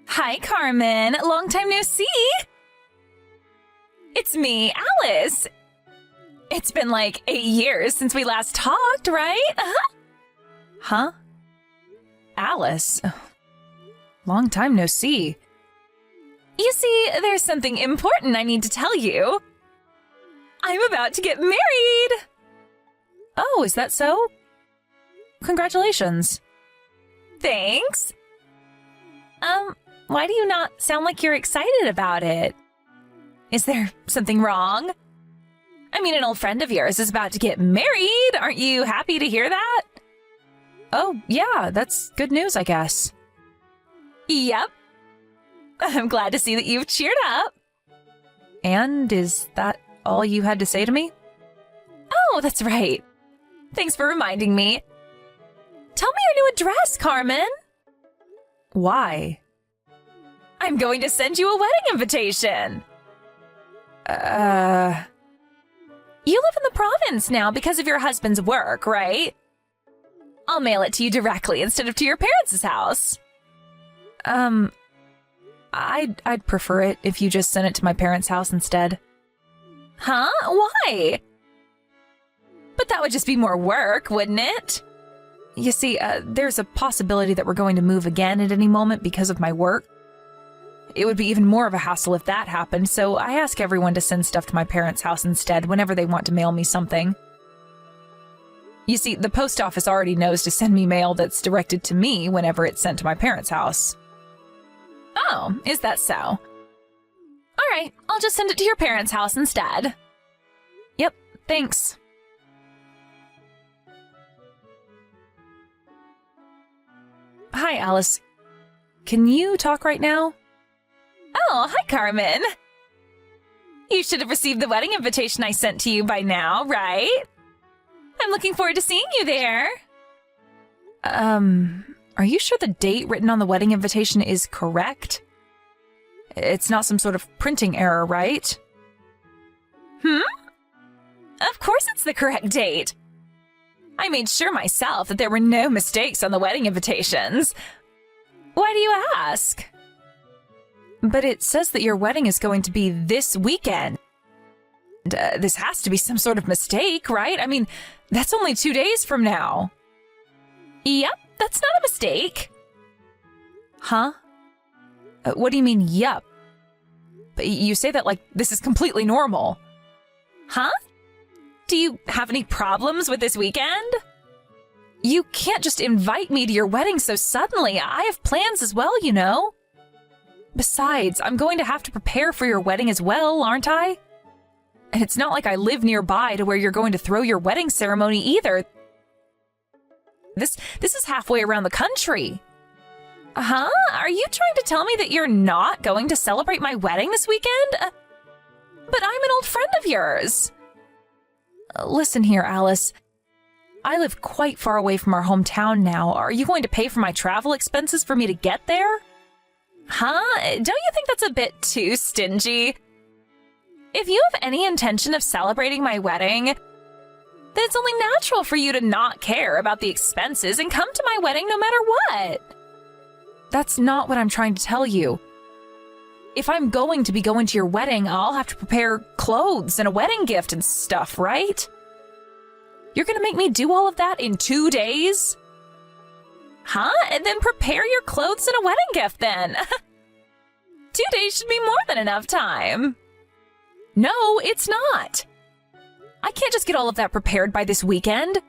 Hi, Carmen. Long time no see. It's me, Alice. It's been like 8 years since we last talked, right? Huh? Alice? Long time no see. You see, there's something important I need to tell you. I'm about to get married. Oh, is that so? Congratulations. Thanks. Why do you not sound like you're excited about it? Is there something wrong? I mean, an old friend of yours is about to get married. Aren't you happy to hear that? Oh, yeah, that's good news, I guess. Yep. I'm glad to see that you've cheered up. And is that all you had to say to me? Oh, that's right. Thanks for reminding me. Tell me your new address, Carmen. Why? I'm going to send you a wedding invitation. You live in the province now because of your husband's work, right? I'll mail it to you directly instead of to your parents' house. I'd prefer it if you just sent it to my parents' house instead. Huh? Why? But that would just be more work, wouldn't it? You see, there's a possibility that we're going to move again at any moment because of my work. It would be even more of a hassle if that happened, so I ask everyone to send stuff to my parents' house instead whenever they want to mail me something. You see, the post office already knows to send me mail that's directed to me whenever it's sent to my parents' house. Oh, is that so? All right, I'll just send it to your parents' house instead. Yep, thanks. Hi, Alice. Can you talk right now? Oh, hi, Carmen. You should have received the wedding invitation I sent to you by now, right? I'm looking forward to seeing you there. Are you sure the date written on the wedding invitation is correct? It's not some sort of printing error, right? Of course it's the correct date. I made sure myself that there were no mistakes on the wedding invitations. Why do you ask? But it says that your wedding is going to be this weekend. This has to be some sort of mistake, right? I mean, that's only 2 days from now. Yep, that's not a mistake. Huh? What do you mean, yup? But you say that like this is completely normal. Huh? Do you have any problems with this weekend? You can't just invite me to your wedding so suddenly. I have plans as well, you know. Besides, I'm going to have to prepare for your wedding as well, aren't I? And it's not like I live nearby to where you're going to throw your wedding ceremony either. This is halfway around the country. Huh? Are you trying to tell me that you're not going to celebrate my wedding this weekend? But I'm an old friend of yours. Listen here, Alice. I live quite far away from our hometown now. Are you going to pay for my travel expenses for me to get there? Huh? Don't you think that's a bit too stingy? If you have any intention of celebrating my wedding, then it's only natural for you to not care about the expenses and come to my wedding no matter what. That's not what I'm trying to tell you. If I'm going to be going to your wedding, I'll have to prepare clothes and a wedding gift and stuff, right? You're gonna make me do all of that in 2 days? Huh? And then prepare your clothes and a wedding gift then. 2 days should be more than enough time. No, it's not. I can't just get all of that prepared by this weekend.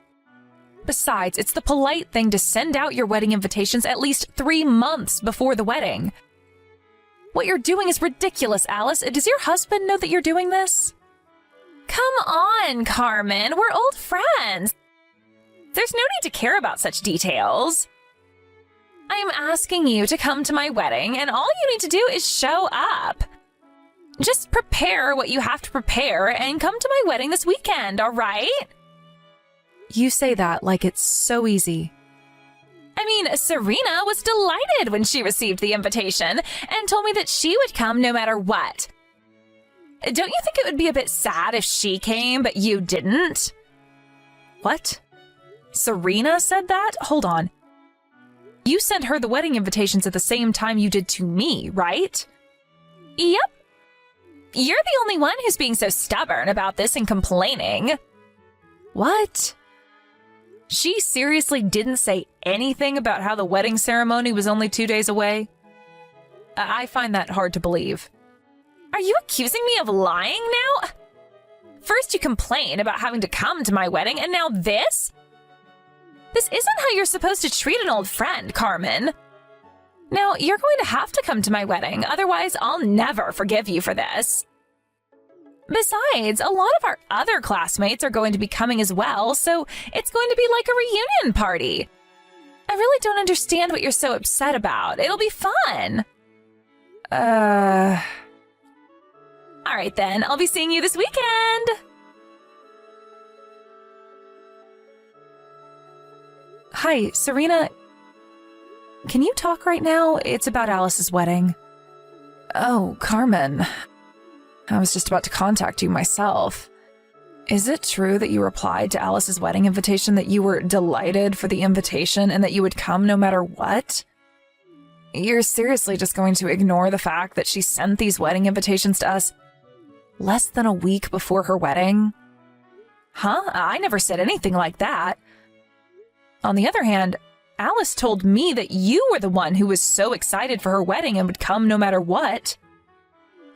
Besides, it's the polite thing to send out your wedding invitations at least 3 months before the wedding. What you're doing is ridiculous, Alice. Does your husband know that you're doing this? Come on, Carmen. We're old friends. There's no need to care about such details. I'm asking you to come to my wedding, and all you need to do is show up. Just prepare what you have to prepare and come to my wedding this weekend, all right? You say that like it's so easy. I mean, Serena was delighted when she received the invitation and told me that she would come no matter what. Don't you think it would be a bit sad if she came, but you didn't? What? Serena said that? Hold on. You sent her the wedding invitations at the same time you did to me, right? Yep. You're the only one who's being so stubborn about this and complaining. What? She seriously didn't say anything about how the wedding ceremony was only 2 days away? I find that hard to believe. Are you accusing me of lying now? First you complain about having to come to my wedding, and now this? This isn't how you're supposed to treat an old friend, Carmen. Now, you're going to have to come to my wedding, otherwise I'll never forgive you for this. Besides, a lot of our other classmates are going to be coming as well, so it's going to be like a reunion party. I really don't understand what you're so upset about. It'll be fun. All right then, I'll be seeing you this weekend. Hi, Serena. Can you talk right now? It's about Alice's wedding. Oh, Carmen. I was just about to contact you myself. Is it true that you replied to Alice's wedding invitation that you were delighted for the invitation and that you would come no matter what? You're seriously just going to ignore the fact that she sent these wedding invitations to us less than a week before her wedding? Huh? I never said anything like that. On the other hand, Alice told me that you were the one who was so excited for her wedding and would come no matter what.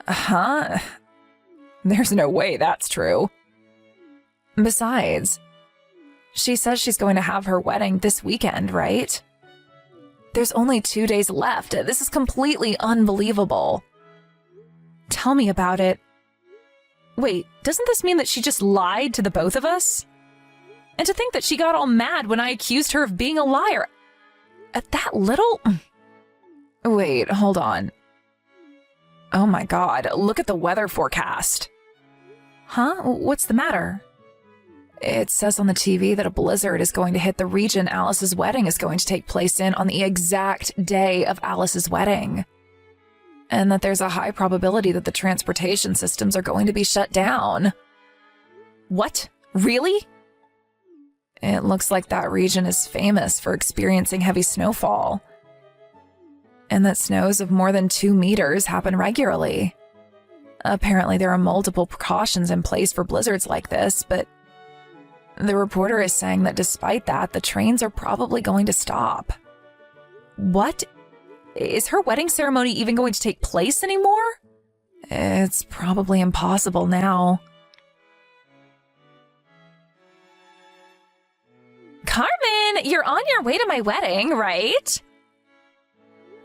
Huh? There's no way that's true. Besides, she says she's going to have her wedding this weekend, right? There's only 2 days left. This is completely unbelievable. Tell me about it. Wait, doesn't this mean that she just lied to the both of us? And to think that she got all mad when I accused her of being a liar. At that little? Wait, hold on. Oh my God, look at the weather forecast. Huh? What's the matter? It says on the TV that a blizzard is going to hit the region Alice's wedding is going to take place in on the exact day of Alice's wedding. And that there's a high probability that the transportation systems are going to be shut down. What? Really? It looks like that region is famous for experiencing heavy snowfall. And that snows of more than 2 meters happen regularly. Apparently there are multiple precautions in place for blizzards like this, but the reporter is saying that despite that, the trains are probably going to stop. What? Is her wedding ceremony even going to take place anymore? It's probably impossible now. Carmen, you're on your way to my wedding, right?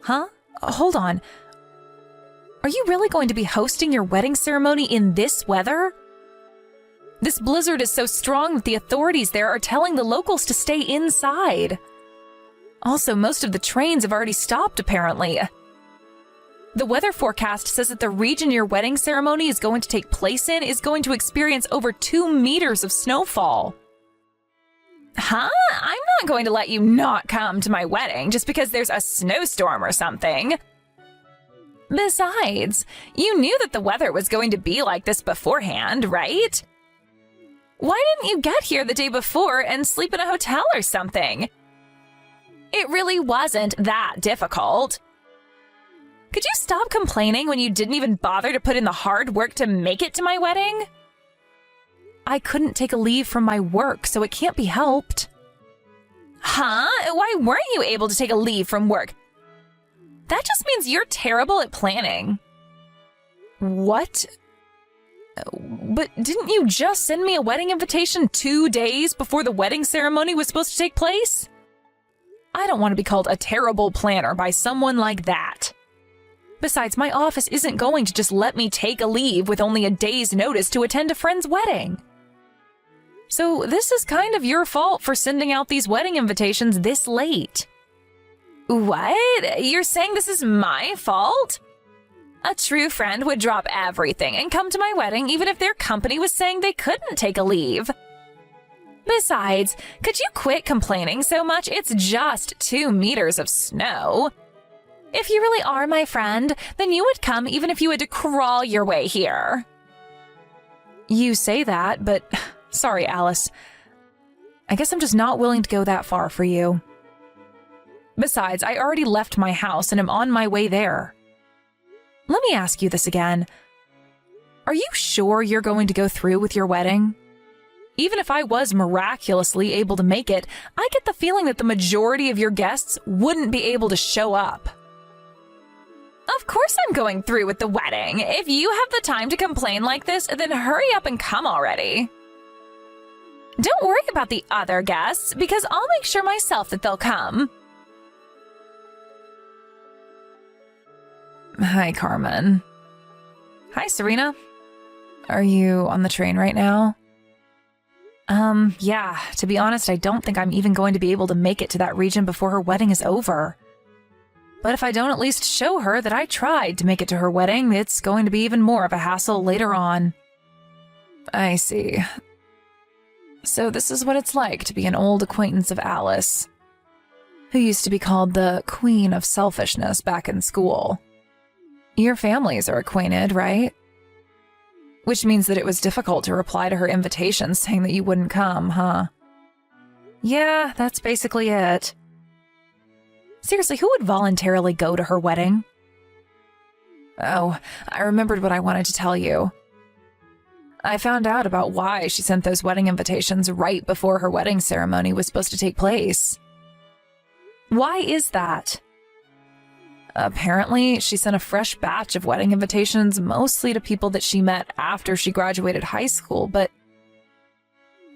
Huh? Hold on. Are you really going to be hosting your wedding ceremony in this weather? This blizzard is so strong that the authorities there are telling the locals to stay inside. Also, most of the trains have already stopped, apparently. The weather forecast says that the region your wedding ceremony is going to take place in is going to experience over 2 meters of snowfall. Huh? I'm not going to let you not come to my wedding just because there's a snowstorm or something. Besides, you knew that the weather was going to be like this beforehand, right? Why didn't you get here the day before and sleep in a hotel or something? It really wasn't that difficult. Could you stop complaining when you didn't even bother to put in the hard work to make it to my wedding? I couldn't take a leave from my work, so it can't be helped. Huh? Why weren't you able to take a leave from work? That just means you're terrible at planning. What? But didn't you just send me a wedding invitation 2 days before the wedding ceremony was supposed to take place? I don't want to be called a terrible planner by someone like that. Besides, my office isn't going to just let me take a leave with only a day's notice to attend a friend's wedding. So this is kind of your fault for sending out these wedding invitations this late. What? You're saying this is my fault? A true friend would drop everything and come to my wedding even if their company was saying they couldn't take a leave. Besides, could you quit complaining so much? It's just 2 meters of snow. If you really are my friend, then you would come even if you had to crawl your way here. You say that, but sorry, Alice. I guess I'm just not willing to go that far for you. Besides, I already left my house and am on my way there. Let me ask you this again. Are you sure you're going to go through with your wedding? Even if I was miraculously able to make it, I get the feeling that the majority of your guests wouldn't be able to show up. Of course I'm going through with the wedding. If you have the time to complain like this, then hurry up and come already. Don't worry about the other guests, because I'll make sure myself that they'll come. Hi, Carmen. Hi, Serena. Are you on the train right now? Yeah, to be honest, I don't think I'm even going to be able to make it to that region before her wedding is over. But if I don't at least show her that I tried to make it to her wedding, it's going to be even more of a hassle later on. I see. So this is what it's like to be an old acquaintance of Alice, who used to be called the Queen of Selfishness back in school. Your families are acquainted, right? Which means that it was difficult to reply to her invitation saying that you wouldn't come, huh? Yeah, that's basically it. Seriously, who would voluntarily go to her wedding? Oh, I remembered what I wanted to tell you. I found out about why she sent those wedding invitations right before her wedding ceremony was supposed to take place. Why is that? Apparently, she sent a fresh batch of wedding invitations mostly to people that she met after she graduated high school, but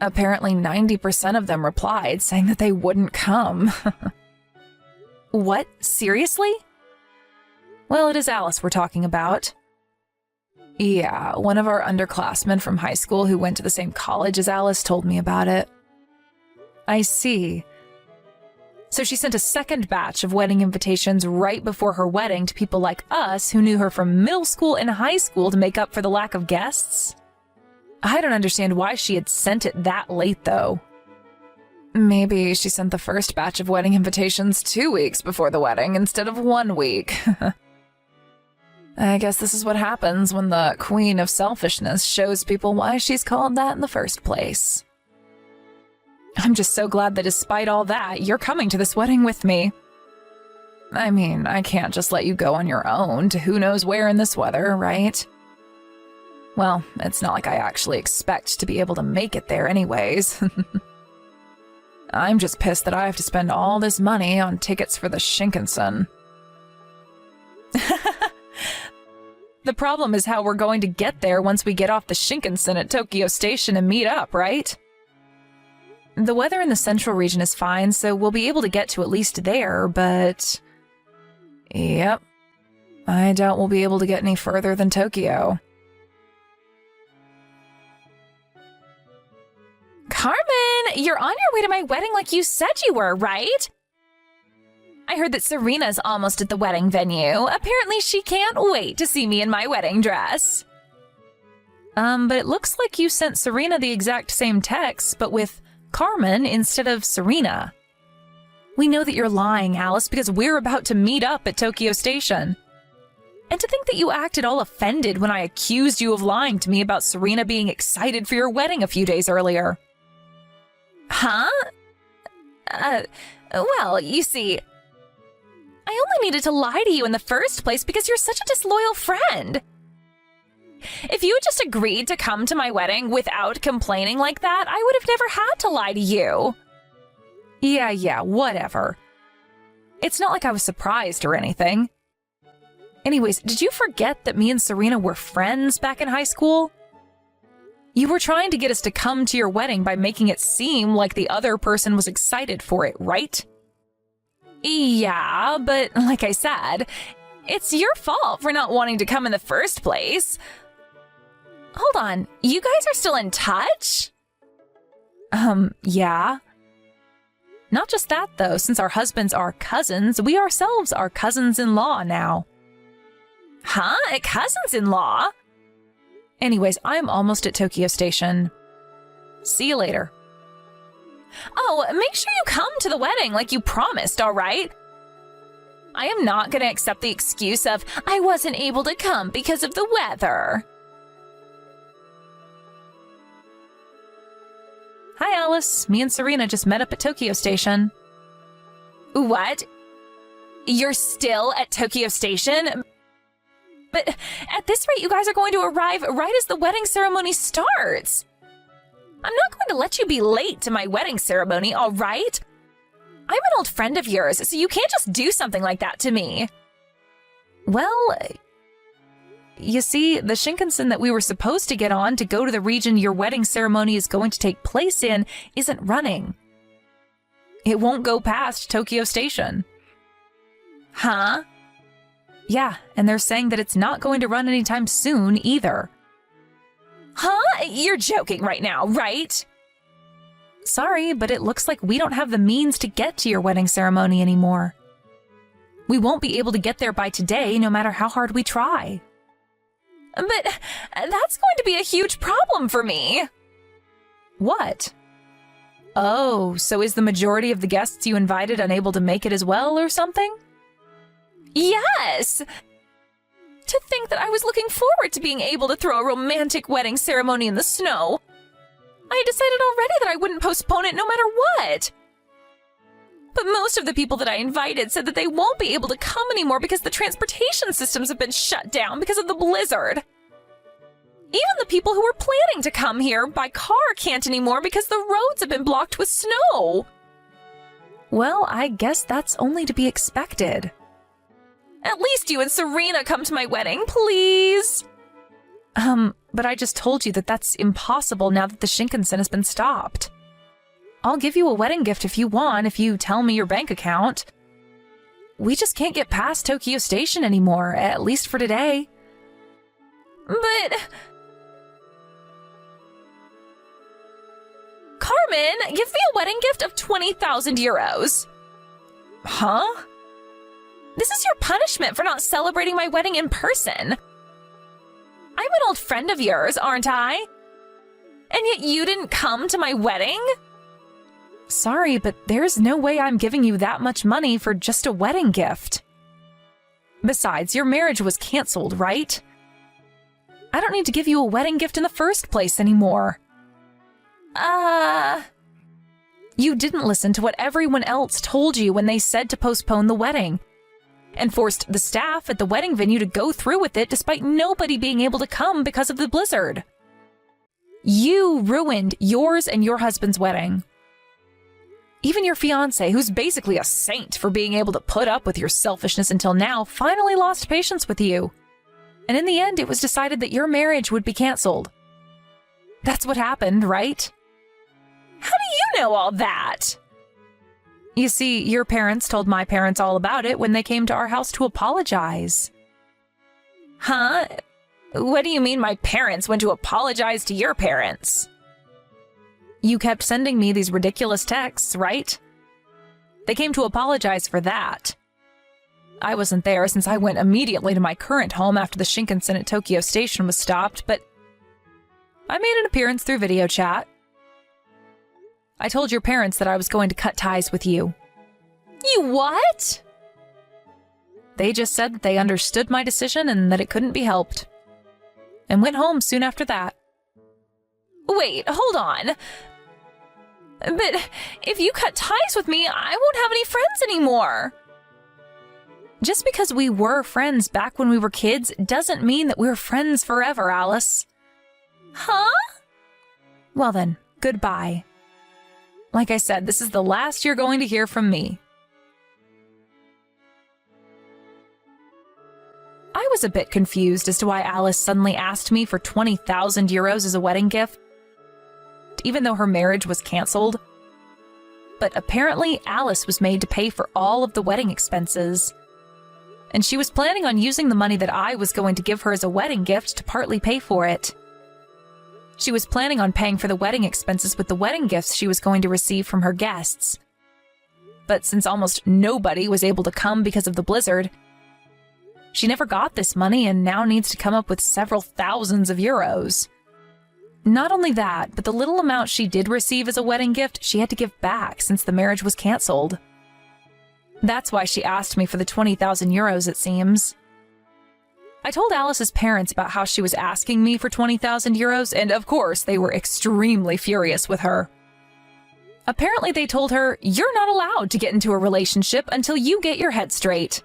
apparently 90% of them replied saying that they wouldn't come. What? Seriously? Well, it is Alice we're talking about. Yeah, one of our underclassmen from high school who went to the same college as Alice told me about it. I see. So she sent a second batch of wedding invitations right before her wedding to people like us who knew her from middle school and high school to make up for the lack of guests? I don't understand why she had sent it that late, though. Maybe she sent the first batch of wedding invitations 2 weeks before the wedding instead of 1 week. I guess this is what happens when the Queen of Selfishness shows people why she's called that in the first place. I'm just so glad that despite all that, you're coming to this wedding with me. I mean, I can't just let you go on your own to who knows where in this weather, right? Well, it's not like I actually expect to be able to make it there anyways. I'm just pissed that I have to spend all this money on tickets for the Shinkansen. The problem is how we're going to get there once we get off the Shinkansen at Tokyo Station and meet up, right? The weather in the central region is fine, so we'll be able to get to at least there, but... Yep. I doubt we'll be able to get any further than Tokyo. Carmen, you're on your way to my wedding like you said you were, right? I heard that Serena's almost at the wedding venue. Apparently she can't wait to see me in my wedding dress. But it looks like you sent Serena the exact same text, but with Carmen instead of Serena. We know that you're lying, Alice, because we're about to meet up at Tokyo Station. And to think that you acted all offended when I accused you of lying to me about Serena being excited for your wedding a few days earlier. Huh? Well, you see, I only needed to lie to you in the first place because you're such a disloyal friend. If you had just agreed to come to my wedding without complaining like that, I would have never had to lie to you. Yeah, whatever. It's not like I was surprised or anything. Anyways, did you forget that me and Serena were friends back in high school? You were trying to get us to come to your wedding by making it seem like the other person was excited for it, right? Yeah, but like I said, it's your fault for not wanting to come in the first place. Hold on, you guys are still in touch? Yeah. Not just that, though. Since our husbands are cousins, we ourselves are cousins-in-law now. Huh? Cousins-in-law? Anyways, I'm almost at Tokyo Station. See you later. Oh, make sure you come to the wedding like you promised, all right? I am not going to accept the excuse of, I wasn't able to come because of the weather. Hi, Alice. Me and Serena just met up at Tokyo Station. What? You're still at Tokyo Station? But at this rate, you guys are going to arrive right as the wedding ceremony starts. I'm not going to let you be late to my wedding ceremony, all right? I'm an old friend of yours, so you can't just do something like that to me. Well, you see, the Shinkansen that we were supposed to get on to go to the region your wedding ceremony is going to take place in isn't running. It won't go past Tokyo Station. Huh? Yeah, and they're saying that it's not going to run anytime soon either. Huh? You're joking right now, right? Sorry, but it looks like we don't have the means to get to your wedding ceremony anymore. We won't be able to get there by today, no matter how hard we try. But that's going to be a huge problem for me. What? Oh, so is the majority of the guests you invited unable to make it as well or something? Yes! To think that I was looking forward to being able to throw a romantic wedding ceremony in the snow. I had decided already that I wouldn't postpone it no matter what. But most of the people that I invited said that they won't be able to come anymore because the transportation systems have been shut down because of the blizzard. Even the people who were planning to come here by car can't anymore because the roads have been blocked with snow. Well, I guess that's only to be expected. At least you and Serena come to my wedding, please. But I just told you that that's impossible now that the Shinkansen has been stopped. I'll give you a wedding gift if you want, if you tell me your bank account. We just can't get past Tokyo Station anymore, at least for today. But... Carmen, give me a wedding gift of 20,000 euros. Huh? This is your punishment for not celebrating my wedding in person. I'm an old friend of yours, aren't I? And yet you didn't come to my wedding? Sorry, but there's no way I'm giving you that much money for just a wedding gift. Besides, your marriage was canceled, right? I don't need to give you a wedding gift in the first place anymore. You didn't listen to what everyone else told you when they said to postpone the wedding, and forced the staff at the wedding venue to go through with it despite nobody being able to come because of the blizzard. You ruined yours and your husband's wedding. Even your fiancé, who's basically a saint for being able to put up with your selfishness until now, finally lost patience with you. And in the end, it was decided that your marriage would be canceled. That's what happened, right? How do you know all that? You see, your parents told my parents all about it when they came to our house to apologize. Huh? What do you mean my parents went to apologize to your parents? You kept sending me these ridiculous texts, right? They came to apologize for that. I wasn't there since I went immediately to my current home after the Shinkansen at Tokyo Station was stopped, but I made an appearance through video chat. I told your parents that I was going to cut ties with you. You what? They just said that they understood my decision and that it couldn't be helped. And went home soon after that. Wait, hold on. But if you cut ties with me, I won't have any friends anymore. Just because we were friends back when we were kids doesn't mean that we're friends forever, Alice. Huh? Well then, goodbye. Like I said, this is the last you're going to hear from me. I was a bit confused as to why Alice suddenly asked me for 20,000 euros as a wedding gift, even though her marriage was canceled. But apparently, Alice was made to pay for all of the wedding expenses. And she was planning on using the money that I was going to give her as a wedding gift to partly pay for it. She was planning on paying for the wedding expenses with the wedding gifts she was going to receive from her guests. But since almost nobody was able to come because of the blizzard, she never got this money and now needs to come up with several thousands of euros. Not only that, but the little amount she did receive as a wedding gift, she had to give back since the marriage was canceled. That's why she asked me for the 20,000 euros, it seems. I told Alice's parents about how she was asking me for 20,000 euros, and of course, they were extremely furious with her. Apparently they told her, "You're not allowed to get into a relationship until you get your head straight."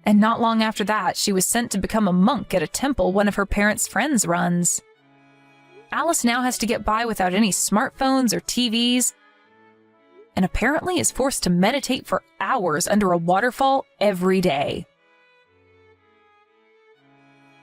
And not long after that, she was sent to become a monk at a temple one of her parents' friends runs. Alice now has to get by without any smartphones or TVs, and apparently is forced to meditate for hours under a waterfall every day.